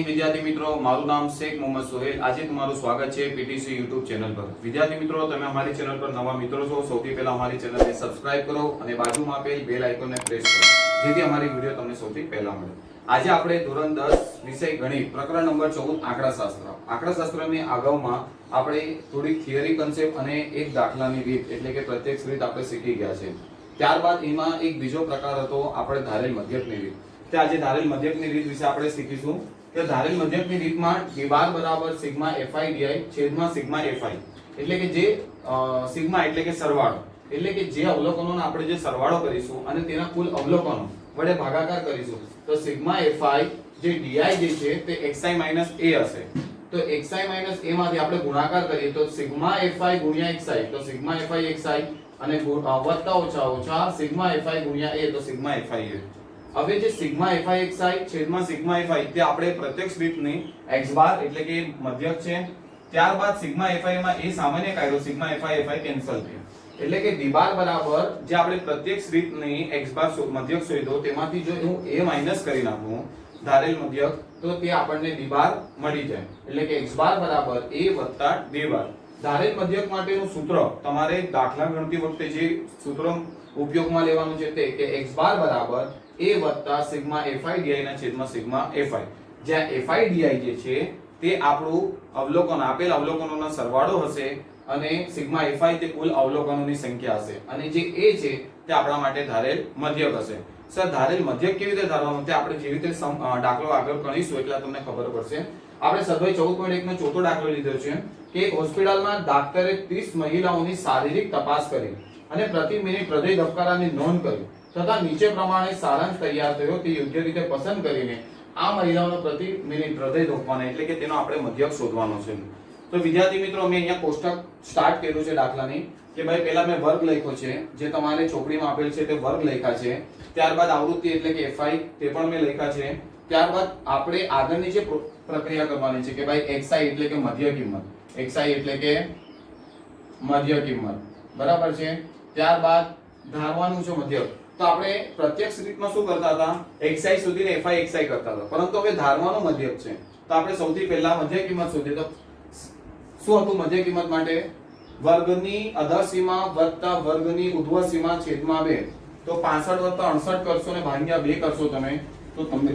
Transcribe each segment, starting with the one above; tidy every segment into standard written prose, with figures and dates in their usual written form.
Morning વિદ્યાર્થી મિત્રો, મારું નામ શેખ મોહમ્મદ સોહેલ। આજે તમારું સ્વાગત છે પીટીસી યુટ્યુબ ચેનલ પર। વિદ્યાર્થી મિત્રો, તમે અમારી ચેનલ પર નવા મિત્રો છો, સૌથી પહેલા અમારી ચેનલને સબસ્ક્રાઇબ કરો અને બાજુમાં આપેલ બેલ આઇકોનને પ્રેસ કરો, જેથી અમારી વિડિયો તમને સૌથી પહેલા મળે। આજે આપણે ધોરણ 10 વિષય ગણિત પ્રકરણ નંબર 14 આંકડાશાસ્ત્રની અગાઉમાં આપણે થોડી થિયરી કન્સેપ્ટ અને એક દાખલાની રીત એટલે કે પ્રત્યક્ષ રીત આપણે શીખી ગયા છે। ત્યારબાદ એમાં એક બીજો પ્રકાર હતો આપણે ધારેલ મધ્યકની રીત। તે આજે ધારેલ મધ્યકની રીત વિશે આપણે શીખીશું કે ધારેલ મધ્યકની રીતમાં d બાર બરાબર સિગ્મા fi di છેદમાં સિગ્મા fi એટલે કે જે સિગ્મા એટલે કે સરવાળો એટલે કે જે અવલોકનોનો આપણે જે સરવાળો કરીશું અને તેના કુલ અવલોકનો વડે ભાગાકાર કરીશું તો સિગ્મા fi જે di જે છે તે xi a હશે। તો xi a માંથી આપણે ગુણાકાર કરીએ તો સિગ્મા fi ગુણ્યા xi તો સિગ્મા fi xi અને વત્તા ઓછા સિગ્મા fi ગુણ્યા a તો સિગ્મા fi a। હવે જે સિગ્મા fi xi છેદમાં સિગ્મા fi તે આપણે પ્રત્યક્ષ રીતની x બાર એટલે કે મધ્યક છે। ત્યારબાદ સિગ્મા fi માં a સામાન્ય કાઢ્યો સિગ્મા fi કેન્સલ થયો એટલે કે d બાર બરાબર જે આપણે પ્રત્યક્ષ રીતની x બાર મધ્યક શોધ્યો તેમાંથી જો હું a માઈનસ કરી નાખું ધારેલ મધ્યક તો તે આપણને d બાર મળી જાય એટલે કે x બાર બરાબર a d બાર। ધારેલ મધ્યક માટેનું સૂત્ર તમારે દાખલા ગણતી વખતે જે સૂત્ર ઉપયોગમાં લેવાનું છે તે કે x બાર બરાબર a સિગ્મા fi di ના છેદમાં સિગ્મા fi, જ્યાં fi di જે છે તે આપણું અવલોકન આપેલ અવલોકનોનો સરવાળો હશે અને સિગ્મા fi તે કુલ અવલોકનોની સંખ્યા હશે અને જે a છે તે આપણા માટે ધારેલ મધ્યક હશે। સર ધારેલ મધ્યક કેવી રીતે ધારવાનું તે આપણે જેવી રીતે દાખલો આગળ ગણીશું એટલે તમને ખબર પડશે। આપણે સ્વાધ્યાય 14.1 નો ચોથો દાખલો લીધો છે કે હોસ્પિટલમાં ડોક્ટરે 30 મહિલાઓની શારીરિક તપાસ કરી અને પ્રતિ મિનિટ હૃદય ધબકારાની નોંધ કરી તથા નીચે પ્રમાણે સારાંશ તૈયાર થયો તે યોગ્ય રીતે પસંદ કરીને આ મહિલાઓનો પ્રતિ મિનિટ હૃદય ધબકારો એટલે કે તેનો આપણે મધ્યક શોધવાનો છે। તો વિદ્યાર્થી મિત્રો, અમે અહીંયા કોષ્ટક સ્ટાર્ટ કર્યું છે દાખલાની કે ભાઈ પહેલા મેં વર્ગ લખ્યો છે જે તમારે ચોપડીમાં આપેલ છે તે વર્ગ લખ્યા છે। ત્યારબાદ આવૃત્તિ એટલે કે fi તે પણ મેં લખ્યા છે। ત્યારબાદ આપણે આગળની જે પ્રક્રિયા કરવાની છે કે ભાઈ xi એટલે કે મધ્ય કિંમત, xi એટલે કે મધ્ય કિંમત બરાબર છે। ત્યારબાદ ધારવાનું છે મધ્યક। તો આપણે પ્રત્યક્ષ રીતમાં શું કરતા હતા xi શોધીને fi xi કરતા હતા, પરંતુ હવે ધારવાનો મધ્યક છે તો આપણે સૌથી પહેલા મધ્ય કિંમત શોધીએ તો શું હતું મધ્ય કિંમત માટે વર્ગની અધઃ સીમા વત્તા વર્ગની ઉર્ધ્વ સીમા છેદમાં 2 તો 65 વત્તા 68 કરશો ને ભાગ્યા 2 કરશો તમે તો તમને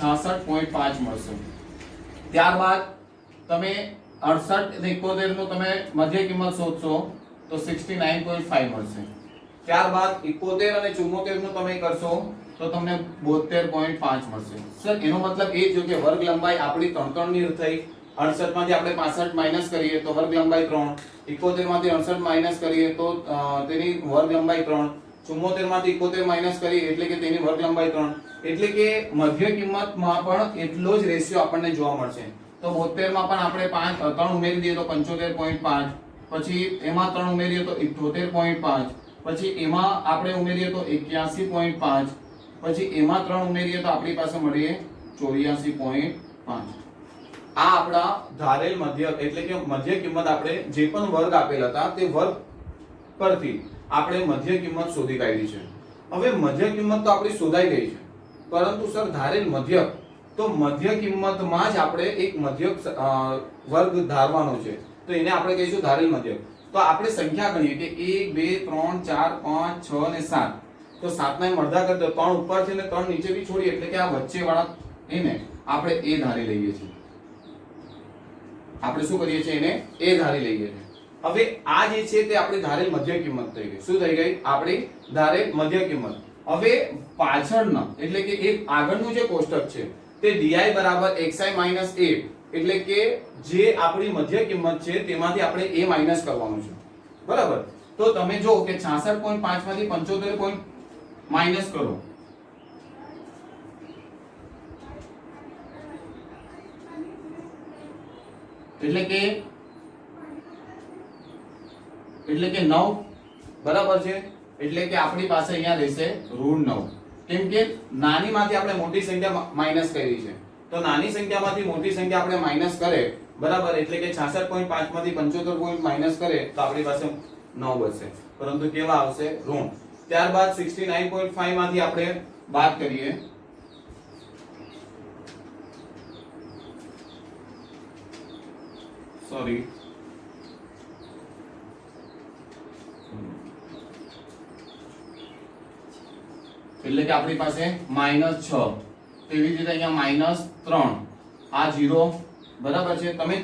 66.5 મળશે। ત્યારબાદ તમે 68 અને 71 નો તમે મધ્ય કિંમત શોધશો તો 69.5 મળશે। ત્યારબાદ 71 અને 74 નું તમે કરશો તો તમને 72.5 મળશે। સર એનો મતલબ એ થયો કે વર્ગ લંબાઈ આપણી 3 ની થઈ। 68 માંથી આપણે 65 માઈનસ કરીએ તો વર્ગ લંબાઈ 3, 71 માંથી 68 માઈનસ કરીએ તો તેની વર્ગ લંબાઈ 3, 74 માંથી 71 માઈનસ કરીએ એટલે કે તેની વર્ગ લંબાઈ 3, એટલે કે મધ્ય કિંમતમાં પણ એટલો જ રેશિયો આપણને જોવા મળશે। તો 72 માં પણ આપણે 3 ઉમેરી દઈએ તો 75.5, પછી એમાં 3 ઉમેરીએ તો 78.5, પછી એમાં આપણે ઉમેરીએ તો 81.5, પછી એમાં 3 ઉમેરીએ તો આપણી પાસે મળે 84.5। આ આપણા ધારેલ મધ્યક એટલે કે મધ્ય કિંમત આપણે જે પણ વર્ગ આપેલ હતા તે વર્ગ પરથી આપણે મધ્ય કિંમત શોધી કાઢી છે। હવે મધ્ય કિંમત તો આપણી શોધાઈ ગઈ છે, પરંતુ સર ધારેલ મધ્યક તો મધ્ય કિંમતમાં જ આપણે એક મધ્યક વર્ગ ધારવાનો છે તો એને આપણે કહીશું ધારેલ મધ્યક। તો આપણે સંખ્યા ગણીએ કે 1 2 3 4 5 6 અને 7 તો 7 ના અડધા કરી દો, 3 ઉપરથી ને 3 નીચેથી છોડીએ એટલે કે આ વચ્ચે વાળા એને આપણે a ધારી લઈએ છીએ। આપણે શું કરીએ છીએ એને a ધારી લઈએ છીએ। હવે આ જે છે તે આપણી ધારેલ મધ્ય કિંમત થઈ ગઈ। શું થઈ ગઈ? આપણી ધારેલ મધ્ય કિંમત। હવે પાછળના એટલે કે એક આગળનું જે કોષ્ટક છે તે di બરાબર xi માઈનસ a એટલે કે જે આપણી મધ્ય કિંમત છે તેમાંથી આપણે a માઈનસ કરવાનું છે બરાબર। તો તમે જો કે 66.5 માંથી 75 માઈનસ કરો એટલે કે 9 બરાબર છે। એટલે કે આપણી પાસે અહીંયા રહેશે ઋણ 9, કેમ કે નાની માંથી આપણે મોટી સંખ્યા માઈનસ કરી છે તો નાની સંખ્યામાંથી મોટી સંખ્યા આપણે માઈનસ કરે બરાબર એટલે કે 66.5 માંથી 75 માઈનસ કરે તો આપણી પાસે 9 બચશે, પરંતુ કેવા આવશે? ઋણ। ત્યારબાદ 69.5 માંથી આપણે બાદ કરીએ સોરી એટલે કે આપણી પાસે -6, તેવી જ રીતે અહીંયા -3, આ 0 બરાબર છે. તમે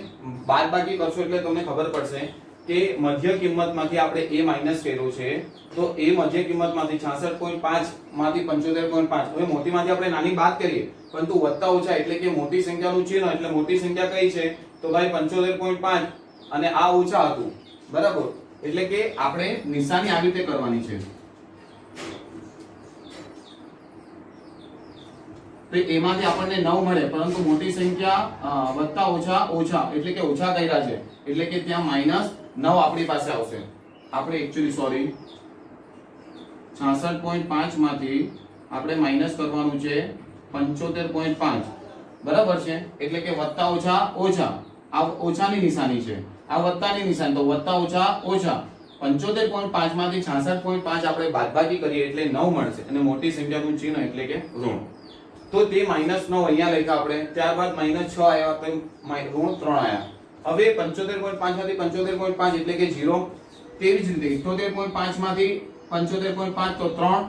બાદબાકી કરશો એટલે તમને ખબર પડશે કે મધ્ય કિંમતમાંથી આપણે a માઈનસ કર્યું છે, તો a મધ્ય કિંમતમાંથી 66.5 માંથી 75.5, હવે મોટીમાંથી આપણે નાની બાદ કરીએ પરંતુ વત્તા ઓછા એટલે કે મોટી સંખ્યાનું ચિહ્ન, એટલે મોટી સંખ્યા કઈ છે તો ભાઈ 75.5 અને આ ઓછા હતું બરાબર, એટલે કે આપણે નિશાની આવી રીતે કરવાની છે. તો એમાંથી આપણને 9 મળે, પરંતુ મોટી સંખ્યા વત્તા ઓછા ઓછા એટલે કે ઓછા કર્યા છે, એટલે કે ત્યાં -9 આપણી પાસે આવશે. આપણે એક્ચ્યુઅલી સોરી 66.5 માંથી આપણે માઈનસ કરવાનું છે 75.5 બરાબર છે, એટલે કે વત્તા ઓછા ઓછા, આ ઓછાની નિશાની છે, આ વત્તાની નિશાની, તો વત્તા ઓછા ઓછા 75.5 માંથી 66.5 આપણે બાદબાકી કરીએ એટલે 9 મળશે, અને મોટી સંખ્યાનું ચિહ્ન એટલે કે ઋણ. તો તે -9 અહીંયા લખ્યા આપણે, ત્યારબાદ -6 આવ્યા તો ઋણ 3 આવ્યા. હવે 75.5 માંથી 75.5 એટલે કે 0, તેવી જ રીતે 78.5 માંથી 75.5 તો 3,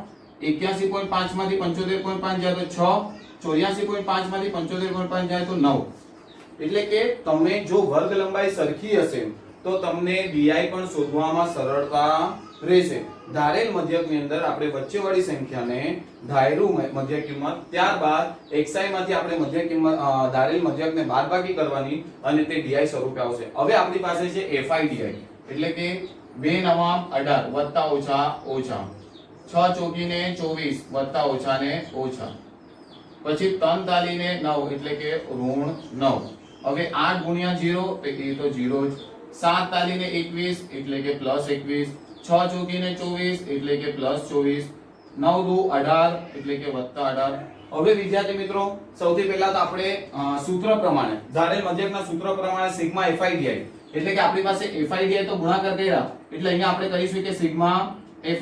81.5 માંથી 75.5 જાય તો 6, 84.5 માંથી 75.5 જાય તો 9. એટલે કે તમે જો વર્ગ લંબાઈ સરખી હશે તો તમને di પણ શોધવામાં સરળતા રહેશે. ધારેલ મધ્યકની અંદર આપણે વચ્ચેવાળી સંખ્યાને ધાર્યું મધ્ય કિંમત, ત્યારબાદ xi માંથી આપણે મધ્ય કિંમત ધારેલ મધ્યકને બાદબાકી કરવાની અને તે di સ્વરૂપે આવશે. હવે આપણી પાસે છે fi di, એટલે કે 2 નવા 18 વત્તા ઓછા ઓછા, 6 ચોકીને 24 વત્તા ઓછા ને ઓછા, પછી 3 તાલીને 9 એટલે કે ઋણ 9. હવે 8 ગુણ્યા 0 એ તો 0 જ, 7 તાલીને 21 એટલે કે +21, 6 ચોકીને 24 એટલે કે +24, 9 દુ 18 એટલે કે +18. હવે વિદ્યાર્થી મિત્રો સૌથી પહેલા તો આપણે સૂત્ર પ્રમાણે ધારેલ મધ્યકના સૂત્ર પ્રમાણે સિગ્મા fi di, એટલે કે આપણી પાસે fi di તો ગુણાકાર કર્યા, એટલે અહીંયા આપણે કરીશું કે સિગ્મા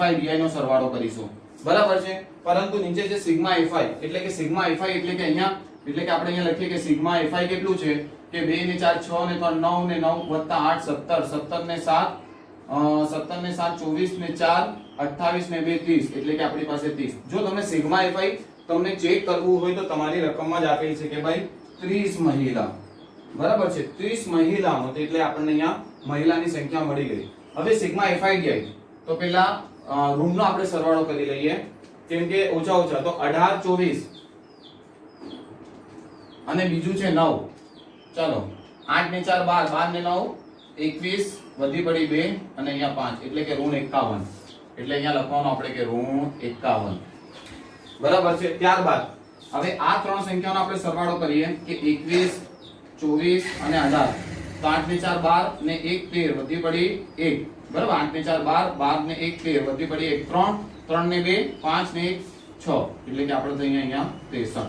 fi di નો સરવાળો કરીશું બરાબર છે. પરંતુ નીચે છે સિગ્મા fi, એટલે કે સિગ્મા fi એટલે કે અહીંયા, એટલે કે આપણે અહીંયા લખીએ કે સિગ્મા fi કેટલું છે કે 2 ને 4 6 ને 3 9 ને 9 + 8 17, 17 ને 7 17 ને 7 24 ને 4 28 ને 2 30, એટલે કે આપણી પાસે 30. જો તમને સિગ્મા fi તમને ચેક કરવું હોય તો તમારી રકમમાં જ આપેલ છે કે ભાઈ 30 મહિલા બરાબર છે, 30 મહિલાઓ, એટલે આપણને અહીંયા મહિલાની સંખ્યા મળી ગઈ. હવે સિગ્મા fi di તો પહેલા ઋણનો આપણે સરવાળો કરી લઈએ, કેમ કે ઓછા ઓછા તો 18 24 અને બીજું છે 9, ચાલો 8 ને 4 12, 12 ને 9 21, વધી પડી 2 અને અહીંયા 5 એટલે કે ઋણ 51, એટલે અહીંયા લખવાનું આપણે કે ઋણ 51 બરાબર છે. ત્યારબાદ હવે આ ત્રણ સંખ્યાનો આપણે સરવાળો કરીએ કે 21 24 અને 18, તો 8 ને 4 12 ને 1 13 વધી પડી 1 બરાબર, 8 ને 4 12, 12 ને 1 13 વધી પડી 1 3, 3 ને 2 5 ને 1 6, એટલે કે આપણે તો અહીંયા 63.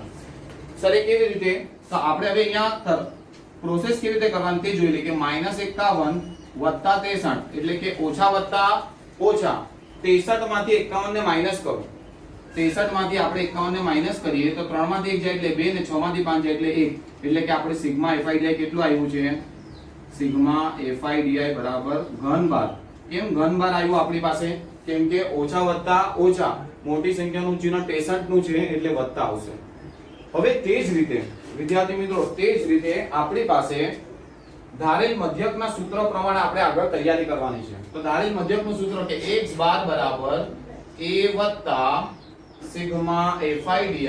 સર એ કેવી રીતે, તો આપણે હવે અહીંયા પ્રોસેસ કેવી રીતે કરવાની તે જોઈ લઈએ કે -51 વત્તા 63, એટલે કે ઓછા વત્તા ઓછા 63 માંથી 51 ને માઈનસ કરો, 63 માંથી આપણે 51 ને માઈનસ કરીએ તો 3 માંથી 1 જાય એટલે 2 ને 6 માંથી 5 જાય એટલે 1, એટલે કે આપણે સિગ્મા fi di કેટલું આવ્યું છે, સિગ્મા fi di બરાબર ઘન બાર. કેમ ઘન બાર આવ્યું આપણી પાસે, કેમ કે ઓછા વત્તા ઓછા મોટી સંખ્યાનું ચિહ્ન 63 નું છે એટલે વત્તા આવશે. હવે તે જ રીતે વિદ્યાર્થી મિત્રો તે જ રીતે આપણી પાસે ધારેલ મધ્યકના સૂત્ર પ્રમાણે આપણે આગળ તૈયારી કરવાની છે. તો ધારેલ મધ્યકનું સૂત્ર કે x બાર બરાબર a વત્તા sigma fi di,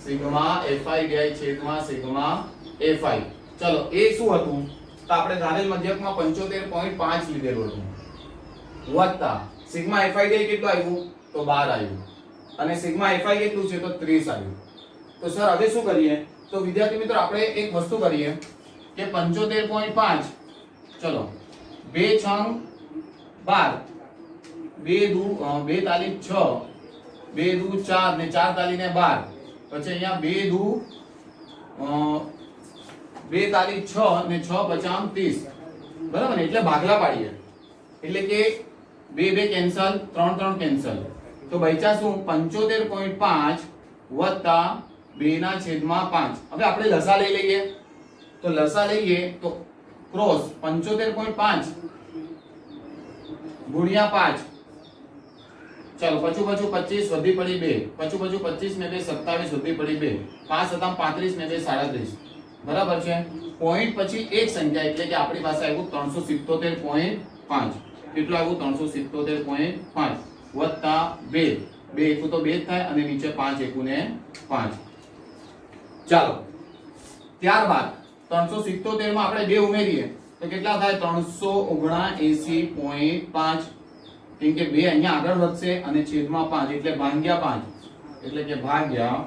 sigma fi di છેદમાં સિગ્મા fi. ચલો એ શું હતું, તો આપણે ધારેલ મધ્યકમાં 75.5 લીધેલું હતું, વત્તા સિગ્મા fi di કેટલું આવ્યું તો 12 આવ્યું, અને સિગ્મા fi કેટલું છે તો 30 આવ્યું. તો સર હવે શું કરીએ, તો વિદ્યાર્થી મિત્રો આપણે એક વસ્તુ કરીએ કે 75.5, ચલો 2 6 12, 2 દુ 2 તાલી 6, 2 દુ 4 ને 4 તાલી ને 12, પછી અહીંયા 2 દુ 2 તાલી 6 ને 6 55 30 બરાબર ને, એટલે ભાગલા પાડીએ એટલે કે 2 2 કેન્સલ, 3 3 કેન્સલ, તો બચ્યા શું 75.5 વત્તા 2 ના છેદમાં 5. હવે આપણે લસા લઈ લઈએ, તો લસા લઈએ તો ક્રોસ 75.5 ગુણ્યા 5, ચાલો પચું 25 વધી પડી 2, પચું 25 ને 2 27 વધી પડી 2, 5 હતા 35 ને 2 37, બરાબર છે. પોઈન્ટ પછી એક સંખ્યા એટલે કે આપણી પાસે આવ્યું 377.5. કેટલું આવ્યું? 377.5 વત્તા 2, 2 એકુ તો 2 થાય અને નીચે 5 એકુ ને 5. ચાલો ત્યારબાદ 377 માં આપણે 2 ઉમેરીએ તો કેટલા થાય? 379.5. કેમ કે 2 અહીંયા આગળ વધશે અને છેદમાં 5 એટલે ભાગ્યા 5 એટલે કે ભાગ્યા,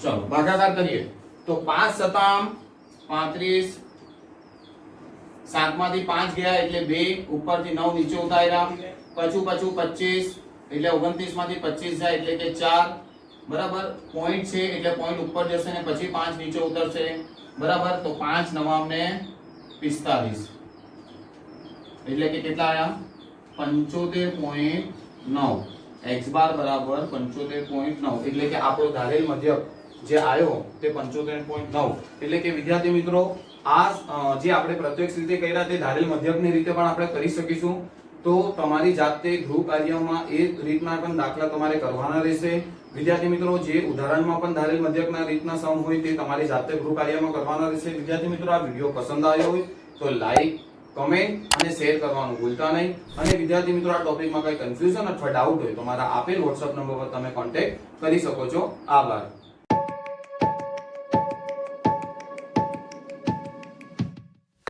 ચલો ભાગાકાર કરીએ તો 5 સતામ 35, 7 માંથી 5 ગયા એટલે 2, ઉપરથી 9 નીચે ઉતાર્યા, પચું 25 એટલે 29 માંથી 25 જાય એટલે કે 4, બરાબર. પોઈન્ટ છે એટલે પોઈન્ટ ઉપર જશે ને પછી 5 નીચે ઉતરશે, બરાબર. તો 5 9 ને 45 એટલે કે કેટલા આયા? 75.9. x બાર બરાબર 75.9 એટલે કે આપણો ધારેલ મધ્યક જે આવ્યો તે 75.9. એટલે કે વિદ્યાર્થી મિત્રો આ જે આપણે પ્રત્યક્ષ રીતે કર્યા તે ધારેલ મધ્યકની રીતે પણ આપણે કરી શકીશું. તો તમારી જાતે ગૃહ કાર્યમાં એ રીતના પણ દાખલા તમારે કરવાના રહેશે. વિદ્યાર્થી મિત્રો જે ઉદાહરણમાં પણ ધારેલ મધ્યકના રીતના સમ હોય તે તમારી જાતે ગૃહ કાર્યમાં કરવાના રહેશે. વિદ્યાર્થી મિત્રો આ વિડિયો પસંદ આવ્યો હોય તો લાઈક, કમેન્ટ અને શેર કરવાનું ભૂલતા નહીં. અને વિદ્યાર્થી મિત્રો આ ટોપિકમાં કોઈ કન્ફ્યુઝન અથવા ડાઉટ હોય તો મારા આપેલ WhatsApp નંબર પર તમે કોન્ટેક્ટ કરી શકો છો. આભાર.